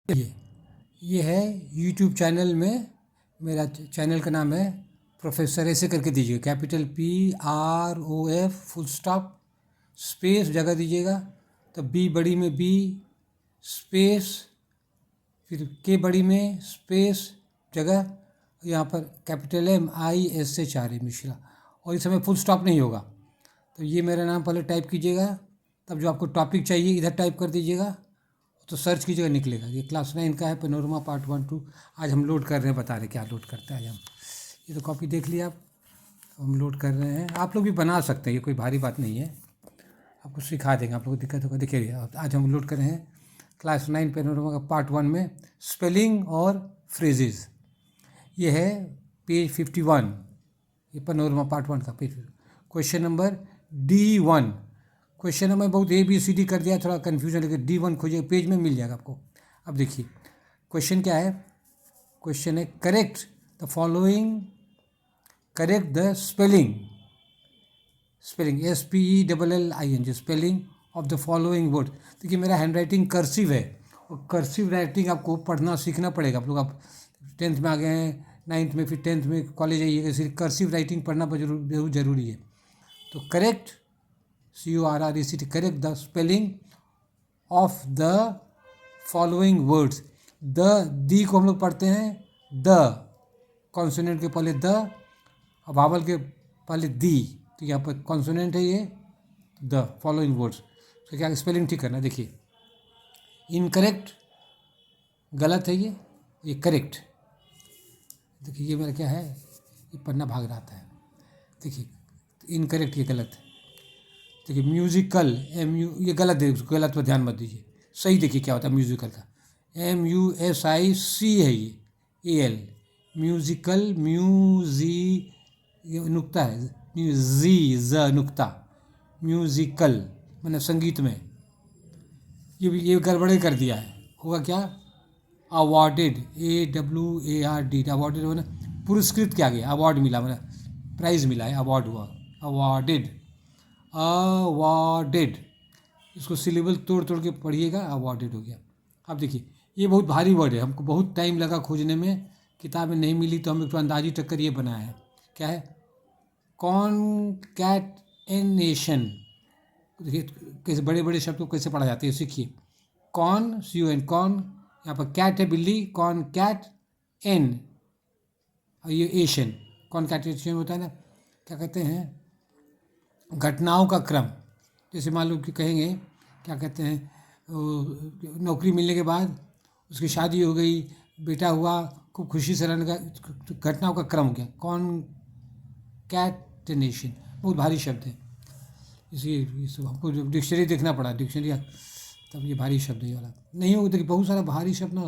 ये है YouTube channel में, मेरा चैनल का नाम है प्रोफेसर, ऐसे करके दीजिएगा, capital PROF full stop space जगह दीजिएगा, तब बी बड़ी में बी स्पेस, फिर के बड़ी में स्पेस जगह, यहाँ पर कैपिटल MISHRA मिश्रा, और इस समय फुल स्टॉप नहीं होगा। तो ये मेरा नाम पहले टाइप कीजिएगा, तब जो आपको टॉपिक चाहिए इधर टाइप कर दीजिएगा, तो सर्च कीजिएगा निकलेगा। ये क्लास 9 का है, पेनोरमा पार्ट 1 2। आज हम लोड कर रहे हैं, बता रहे क्या लोड करते हैं आज हम। ये तो कॉपी देख लिया आप, हम लोड कर रहे हैं। आप लोग भी बना सकते हैं, ये कोई भारी बात नहीं है, आपको सिखा देंगे। आप लोग को दिक्कत होगा, देखिए आज हम लोड कर रहे हैं क्लास 9 पेनोरमा का पार्ट 1 में स्पेलिंग और फ्रेजेस। ये है पेज 51, ये पेनोरमा पार्ट 1 का page. Question number D1। Question number बहुत ABCD कर दिया, थोड़ा कन्फ्यूजन, लेकिन D1 खोजिए, पेज में मिल जाएगा आपको। अब देखिए क्वेश्चन क्या है। क्वेश्चन है correct the following, correct the spelling SPELLING spelling of the following word. देखिए मेरा हैंड राइटिंग कर्सिव है, और कर्सिव राइटिंग आपको पढ़ना सीखना पड़ेगा। आप लोग आप 10th में आ गए हैं, 9th में, फिर 10th में कॉलेज आइएगा, इसलिए कर्सिव राइटिंग पढ़ना जरूर जरूरी है। तो correct CORRECT, correct the spelling of the following words. दी को हम लोग पढ़ते हैं द, कॉन्सोनेंट के पहले द, और वावल के पहले दी, तो यहाँ पर कॉन्सोनेंट है ये द फॉलोइंग वर्ड्स। तो क्या स्पेलिंग ठीक करना, देखिए इनकरेक्ट गलत है, ये करेक्ट। देखिए ये मेरा क्या है, ये पन्ना भाग रहा है, देखिए इनकरेक्ट, ये गलत है। देखिए म्यूजिकल ये गलत है, गलत पर ध्यान मत दीजिए, सही देखिए क्या होता है म्यूजिकल का, MUSIC है ये AL, म्यूजिकल ये नुक्ता है, ज नुक्ता, म्यूजिकल मैंने संगीत में, ये गड़बड़े कर दिया है। होगा क्या, अवॉर्डेड, AWARD, अवॉर्डेड मैंने पुरस्कृत किया गया, अवार्ड मिला, मैंने प्राइज़ मिला है, अवार्ड हुआ, अवॉर्डेड, अवॉर्डेड। इसको सिलेबल तोड़ तोड़ के पढ़िएगा, अवॉर्डेड हो गया। अब देखिए ये बहुत भारी वर्ड है, हमको बहुत टाइम लगा खोजने में, किताब में नहीं मिली, तो हम एक तो अंदाजी टक्कर ये बनाया है। क्या है, कॉनकैटेनेशन। देखिए कैसे बड़े बड़े शब्द को कैसे पढ़ा जाते हैं, सीखिए। कॉन, CON, कॉन, यहाँ पर कैट है बिल्ली, कॉन कैट एन, और ये एशन, कॉनकैटेनेशन होता है ना, क्या कहते हैं, घटनाओं का क्रम। जैसे मान लो कि कहेंगे, क्या कहते हैं, नौकरी मिलने के बाद उसकी शादी हो गई, बेटा हुआ, खूब खुशी से रहने का, घटनाओं का क्रम हो गया, कॉनकैटेनेशन। बहुत भारी शब्द है, इसलिए हमको डिक्शनरी देखना पड़ा, डिक्शनरी, तब ये भारी शब्द है ये वाला नहीं हो। देखिए बहुत सारा भारी शब्द ना,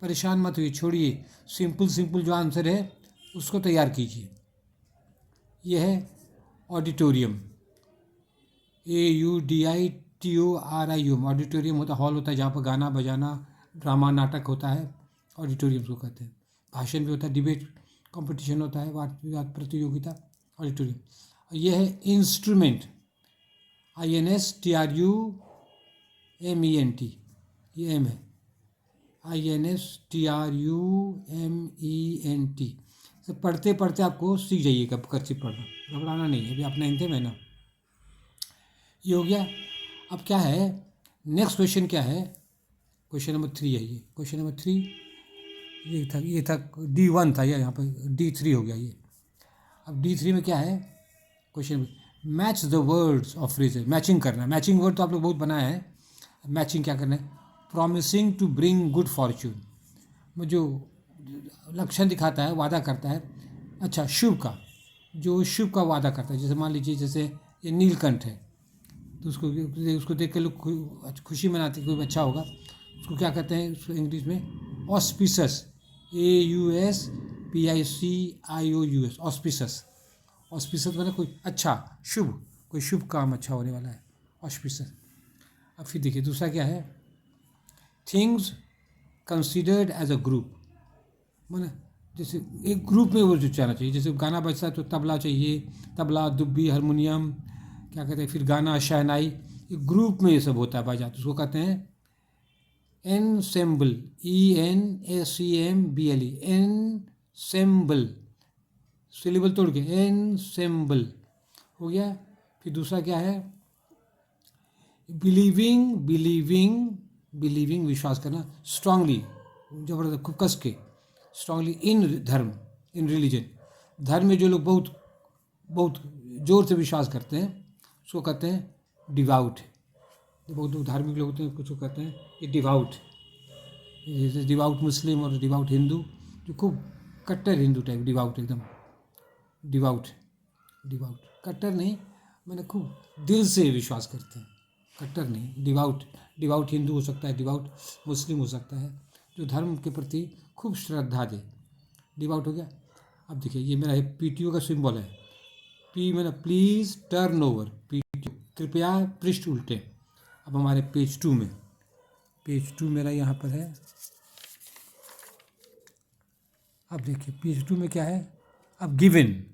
परेशान मत हुई, छोड़िए, सिंपल जो आंसर है उसको तैयार कीजिए। ये है ऑडिटोरियम, AUDITORIUM, ऑडिटोरियम होता हॉल होता है जहाँ पर गाना बजाना ड्रामा नाटक होता है, ऑडिटोरियम को कहते हैं। भाषण भी होता है, डिबेट कंपटीशन होता है, वाद विवाद प्रतियोगिता, ऑडिटोरियम। यह है इंस्ट्रूमेंट, INSTRUMENT, ये एम है, INSTRUMENT। तो पढ़ते पढ़ते आपको सीख जाइएगा कर्सिव पढ़ना, घबराना नहीं है, अभी आप 9th में ना। ये हो गया। अब क्या है, नेक्स्ट क्वेश्चन क्या है, क्वेश्चन नंबर 3 है ये, क्वेश्चन नंबर 3 ये था D1 था, यहाँ पर D3 हो गया ये। अब D3 में क्या है, question match the words of phrases, matching करना है। मैचिंग वर्ड तो आप लोग बहुत बनाए हैं, मैचिंग क्या करना है, promising to bring good fortune, जो लक्षण दिखाता है, वादा करता है, अच्छा शुभ का, जो शुभ का वादा करता है। जैसे मान लीजिए जैसे ये नीलकंठ है, तो उसको देख के लोग खुशी मनाते, कोई अच्छा होगा, उसको क्या कहते हैं, उसको इंग्लिश में ऑस्पिसस, AUSPICIOUS, ऑस्पिसस। ऑस्पिसस मतलब कोई अच्छा शुभ, कोई शुभ काम अच्छा होने वाला है, ऑस्पिसस। अब फिर देखिए दूसरा क्या है, things considered as a group, माने जैसे एक ग्रुप में वो जो जाना चाहिए, जैसे गाना बजता है तो तबला चाहिए, तबला, दुब्बी, हारमोनियम, क्या कहते हैं, फिर गाना, शहनाई, एक ग्रुप में ये सब होता है बजा, तो उसको कहते हैं एनसेम्बल, ENSEMBLE, एनसेम्बल, सिलेबल तोड़ के एनसेम्बल हो गया। फिर दूसरा क्या है, बिलीविंग, बिलीविंग विश्वास करना, स्ट्रांगली जबरदस्त खूब कस के, स्ट्रांगली इन धर्म, इन रिलीजन, धर्म में जो लोग बहुत बहुत जोर से विश्वास करते हैं उसको कहते हैं डिवाउट। बहुत लोग धार्मिक लोग होते हैं कुछ कहते हैं ये डिवाउट, जैसे डिवाउट मुस्लिम और डिवाउट हिंदू, जो खूब कट्टर हिंदू टाइप, डिवाउट एकदम डिवाउट, डिवाउट कट्टर नहीं, मैंने खूब दिल से विश्वास करते हैं, कट्टर नहीं, डिवाउट, डिवाउट हिंदू हो सकता है, डिवाउट मुस्लिम हो सकता है, जो धर्म के प्रति खूब श्रद्धा दे, डिवाउट हो गया। अब देखिए ये मेरा PTO का सिंबल है, P मैंने प्लीज़ टर्न ओवर, PTO कृपया पृष्ठ उल्टे। अब हमारे पेज 2 में, पेज 2 मेरा यहाँ पर है। अब देखिए पेज 2 में क्या है, अब गिवन,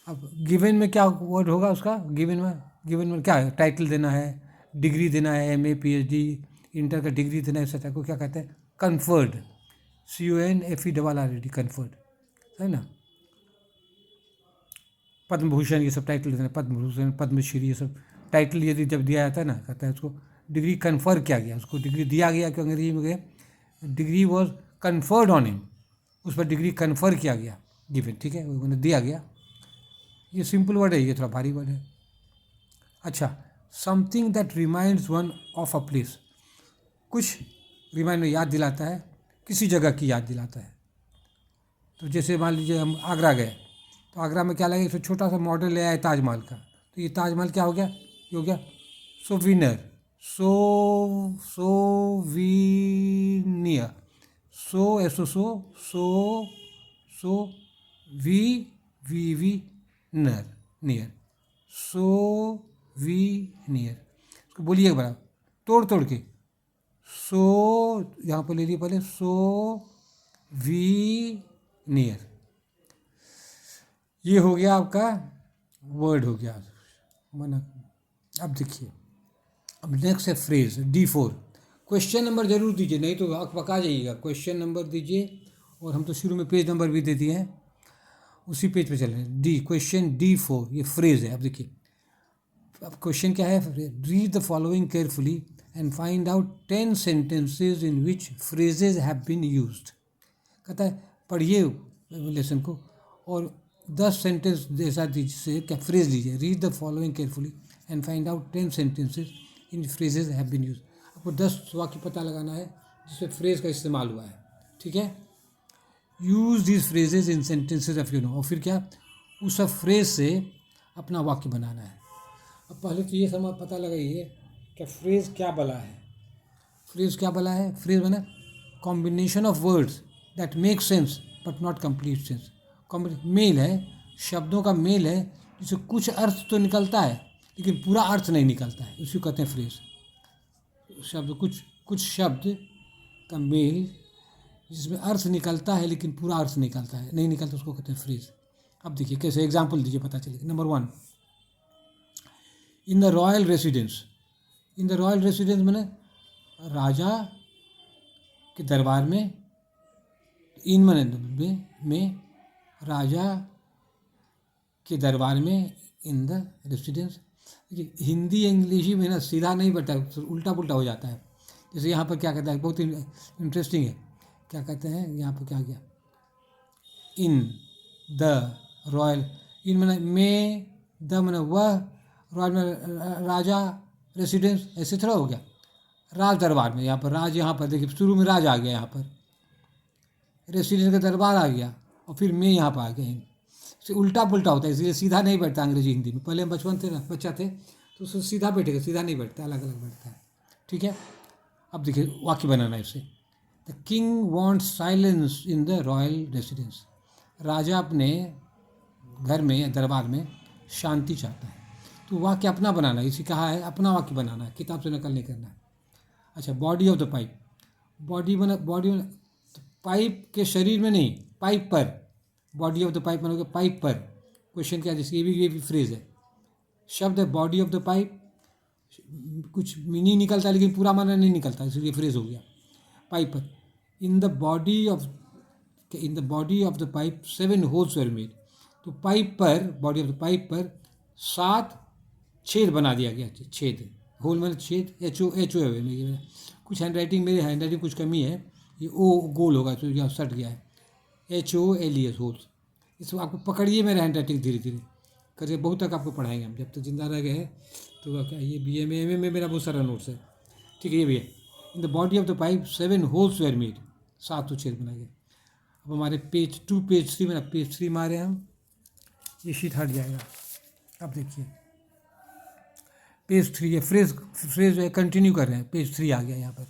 अब गिवन में क्या वर्ड होगा उसका, गिवन में क्या है, टाइटल देना है, डिग्री देना है, MA PhD इंटर का डिग्री देना है, सचा को क्या कहते हैं, कन्फर्ड, CONFERRED, कन्फर्ड है ना। पद्म भूषण ये सब टाइटल देना, पद्म भूषण, पद्मश्री, ये सब टाइटल यदि जब दिया जाता है ना, कहता है उसको डिग्री कन्फर किया गया, उसको डिग्री दिया गया, क्यों अंग्रेजी में गए, degree was conferred on him, उस पर डिग्री कन्फर किया गया, गिवन, ठीक है, उन्हें दिया गया। ये सिंपल वर्ड है, ये थोड़ा भारी वर्ड है। अच्छा, something that reminds one of a place, कुछ रिमाइंड याद दिलाता है, किसी जगह की याद दिलाता है। तो जैसे मान लीजिए हम आगरा गए, तो आगरा में क्या लगे, छोटा सा मॉडल ले आए ताजमहल का, तो ये ताजमहल क्या हो गया, ये हो गया सोविनर, सोविनियर, सो वी नर, नियर, सोविनियर, इसको बोलिए बड़ा तोड़ के, सो यहाँ पर ले लिए पहले, सोविनियर, ये हो गया आपका वर्ड हो गया मना। अब देखिए, अब नेक्स्ट है फ्रेज, D4, क्वेश्चन नंबर जरूर दीजिए, नहीं तो आँख पका जाइएगा, क्वेश्चन नंबर दीजिए, और हम तो शुरू में पेज नंबर भी दे दिए हैं, उसी पेज पे चल रहे हैं। क्वेश्चन D4 ये फ्रेज है। अब देखिए, अब क्वेश्चन क्या है, read the following carefully and find out 10 sentences in which phrases have been used. कहता है पढ़िए लेसन को और 10 सेंटेंस जैसा दीजिए, क्या फ्रेज लीजिए, read the following carefully and find out 10 sentences in phrases have been use. आपको 10 वाक्य पता लगाना है जिसमें फ्रेज का इस्तेमाल हुआ है, ठीक है। Use this phrases in sentences of you know, और फिर क्या, उस सब फ्रेज से अपना वाक्य बनाना है। अब पहले तो ये समझ पता लगाइए कि फ्रेज क्या बला है, फ्रेज क्या बला है, फ्रेज बना combination of words that make sense but not complete sense, मेल है, शब्दों का मेल है, जिससे कुछ अर्थ तो निकलता है लेकिन पूरा अर्थ नहीं निकलता है, इसी को कहते हैं फ्रेज। शब्द कुछ शब्द का मेल जिसमें अर्थ निकलता है लेकिन पूरा अर्थ निकलता है नहीं निकलता, उसको कहते हैं फ्रेज। अब देखिए कैसे एग्जाम्पल दीजिए, पता चलेगा। Number 1, in the royal residence, in the royal residence मैंने राजा के दरबार में, इन में राजा के दरबार में, in the residence. Hindi English में ना सीधा नहीं बैठा, उल्टा पुल्टा हो जाता है। जैसे यहाँ पर क्या कहता है, बहुत इंटरेस्टिंग है, क्या कहते हैं यहाँ पर, क्या गया, इन द रॉयल, इन मैंने में, द मैंने वह, रॉयल में राजा, रेसिडेंस ऐसे थोड़ा हो गया, राज दरबार में, यहाँ पर राज, यहाँ पर देखिए शुरू में राज आ गया, यहाँ पर रेसिडेंस का दरबार आ गया, और फिर मैं यहाँ पर आ गया, से उल्टा पुल्टा होता है, इसलिए सीधा नहीं बैठता अंग्रेजी हिंदी में। पहले हम बचपन थे ना, बच्चा थे तो उसको सीधा बैठेगा, सीधा नहीं बैठता, अलग अलग बैठता है, ठीक है। अब देखिए वाक्य बनाना है इससे, the king wants silence in the royal residence, राजा अपने घर में, दरबार में शांति चाहता है। तो वाक्य अपना बनाना है, इसी कहा है अपना वाक्य बनाना है, किताब से नकल नहीं करना है। अच्छा, body of the pipe, body pipe के शरीर में नहीं, पाइप पर, बॉडी ऑफ द पाइप बनोगे पाइप पर। क्वेश्चन क्या है, जैसे ये भी फ्रेज है, शब्द है बॉडी ऑफ द पाइप, कुछ मीनिंग निकलता है लेकिन पूरा माना नहीं निकलता, इसलिए फ्रेज हो गया। Piper, in the body of the pipe 7 holes were made. तो पाइप पर, बॉडी ऑफ द पाइप पर 7 छेद बना दिया गया। छेद, होल मतलब छेद, एच ओ है मेरी, कुछ मेरी हैंड राइटिंग कुछ कमी है, ये ओ गोल होगा तो यहाँ सट गया है, HOLES होल्स। इसको आपको पकड़िए मेरा हैंड राइटिंग धीरे धीरे करके, बहुत तक आपको पढ़ाएंगे हम जब तक जिंदा रह गए। तो क्या ये BA में MA में मेरा बहुत सारा नोट्स है, ठीक है। ये भी है, in the body of the pipe 7 holes were made, 7 छेद बनाए गए। अब हमारे पेज 3 में, पेज 3 मारे हम, ये शीट हट जाएगा। अब देखिए पेज 3, ये फ्रेज है, कंटिन्यू कर रहे हैं, पेज 3 आ गया यहाँ पर।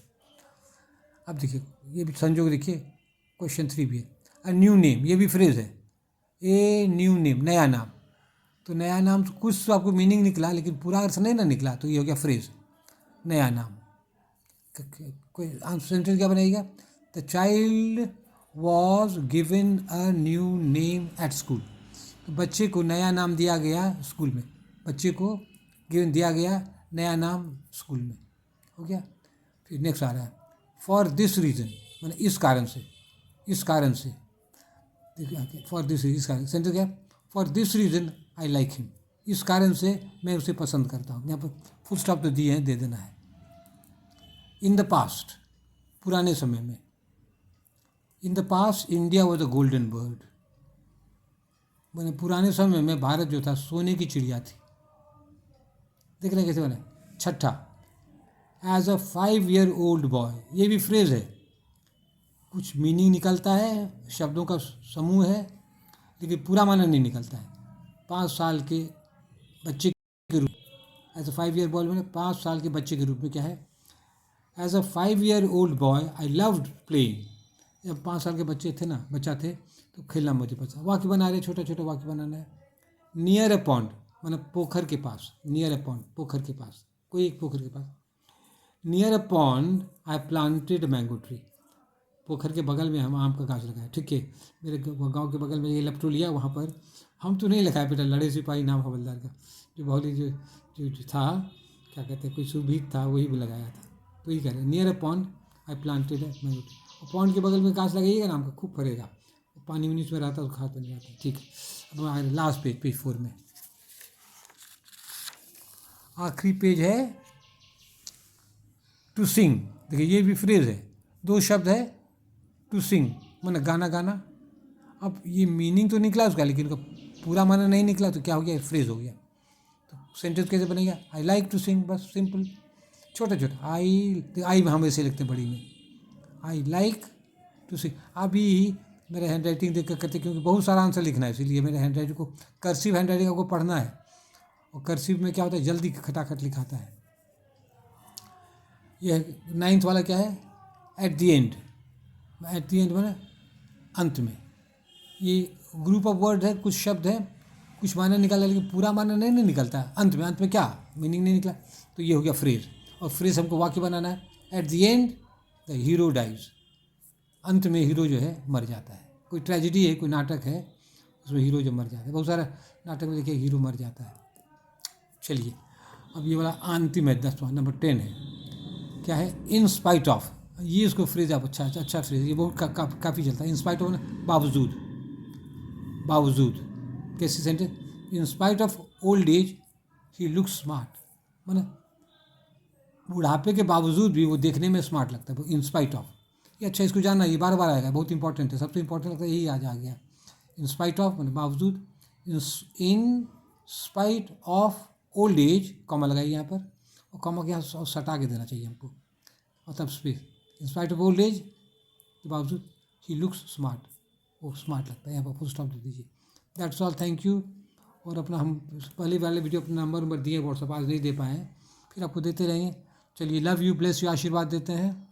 अब देखिए ये भी संजोग देखिए, क्वेश्चन 3 भी है, अ न्यू नेम, ये भी फ्रेज है, ए न्यू नेम, नया नाम। तो नया नाम तो कुछ तो आपको मीनिंग निकला, लेकिन पूरा अर्थ नहीं ना निकला, तो ये हो गया फ्रेज, नया नाम। कोई सेंटेंस क्या बनेगा, the child was given a new name at school. तो बच्चे को नया नाम दिया गया स्कूल में, बच्चे को गिवन दिया गया नया नाम स्कूल में, हो गया। फिर नेक्स्ट आ रहा है, फॉर दिस रीज़न, मैंने इस कारण से, फॉर दिस, इस कारण, सेंटेंस क्या, for this reason I like him, इस कारण से मैं उसे पसंद करता हूँ। यहाँ पर फुल स्टॉप तो दिए हैं, दे देना है। इन द पास्ट, पुराने समय में, in the past India was a golden bird, मैंने पुराने समय में भारत जो था सोने की चिड़िया थी। देख रहे कैसे बना। छठा, as a 5 year old boy, ये भी फ्रेज है, कुछ मीनिंग निकलता है, शब्दों का समूह है, लेकिन पूरा माना नहीं निकलता है। 5 साल के बच्चे के रूप, एज अ 5 year बॉय मैंने 5 साल के बच्चे के रूप में क्या है, as a 5 year old boy I loved playing. जब 5 साल के बच्चे थे ना, बच्चा थे, तो खेलना मुझे पसंद। वाक्य बना रहे, छोटा छोटा वाक्य बनाना है। नियर अ पॉन्ड, मतलब पोखर के पास, नियर अ पॉन्ड, पोखर के पास, कोई एक पोखर के पास। Near a pond I planted mango tree, पोखर के बगल में हम आम का गाछ लगाया, ठीक है। मेरे गांव के बगल में ये लपटोलिया, वहाँ पर हम तो नहीं लगाया बेटा, लड़े सिपाही नाम हवलदार का, जो बहुली जो था, क्या कहते हैं, कोई सुभीत था, वही भी लगाया था। तो ये कह रहे हैं, near a pond I planted mango tree, और पॉन्ड के बगल में गाछ लगाइएगा ना, आम का खूब फरेगा, पानी उनी उसमें रहता है तो खाद बन जाता है, ठीक है। अब लास्ट पेज, पेज 4 में आखिरी पेज है, टू सिंग। देखिए ये भी फ्रेज है, 2 शब्द है, टू सिंग माना गाना गाना। अब ये मीनिंग तो निकला उसका, लेकिन उसका पूरा माना नहीं निकला, तो क्या हो गया, फ्रेज हो गया। तो सेंटेंस कैसे बनेगा, आई लाइक टू सिंग, बस सिंपल, छोटा छोटा, आई हम ऐसे लिखते हैं बड़ी में, आई लाइक टू सिंग। अभी मेरे हैंड राइटिंग देख कर करते, क्योंकि बहुत सारा आंसर लिखना है, इसीलिए मेरे हैंड राइटिंग को, कर्सिव हैंड राइटिंग आपको पढ़ना है, और कर्सिव में क्या होता है, जल्दी खटाखट लिखाता है। यह 9th वाला क्या है, एट द एंड, मैंने अंत में। ये ग्रुप ऑफ वर्ड है, कुछ शब्द है, कुछ माना निकाला, लेकिन पूरा माना नहीं निकलता है। अंत में क्या मीनिंग नहीं निकला, तो ये हो गया फ्रेज। और फ्रेज हमको वाक्य बनाना है, at the end the hero dies, अंत में हीरो जो है मर जाता है। कोई ट्रेजिडी है, कोई नाटक है, उसमें हीरो जो मर जाता है, बहुत सारा नाटक में देखिए हीरो मर जाता है। चलिए अब ये वाला अंतिम है, 10वां, नंबर 10 है, क्या है, इन स्पाइट ऑफ। ये इसको फ्रेज आप अच्छा फ्रेज, ये बहुत काफ़ी चलता है। इन स्पाइट ऑफ बावजूद कैसे sentence, in spite of old age he looks smart, मतलब बुढ़ापे के बावजूद भी वो देखने में स्मार्ट लगता है, इन स्पाइट ऑफ। ये अच्छा, इसको जानना, ये बार बार आएगा, बहुत इंपॉर्टेंट है, सबसे इंपॉर्टेंट लगता है यही आज आ गया। इन स्पाइट ऑफ मतलब बावजूद, इन spite of old as, comma लगाइए यहाँ पर, और कॉमा के यहाँ सटा के देना चाहिए हमको, और तब space, in spite of old as के बावजूद ही लुक्स स्मार्ट, वो स्मार्ट लगता है, यहाँ पर फुल स्टॉप दे दीजिए। That's all, thank you. और अपना हम पहले वाले वीडियो अपना नंबर दिए व्हाट्सअप, आज नहीं दे पाए हैं, फिर आपको देते रहेंगे। चलिए, लव यू, ब्लेस यू, आशीर्वाद देते हैं।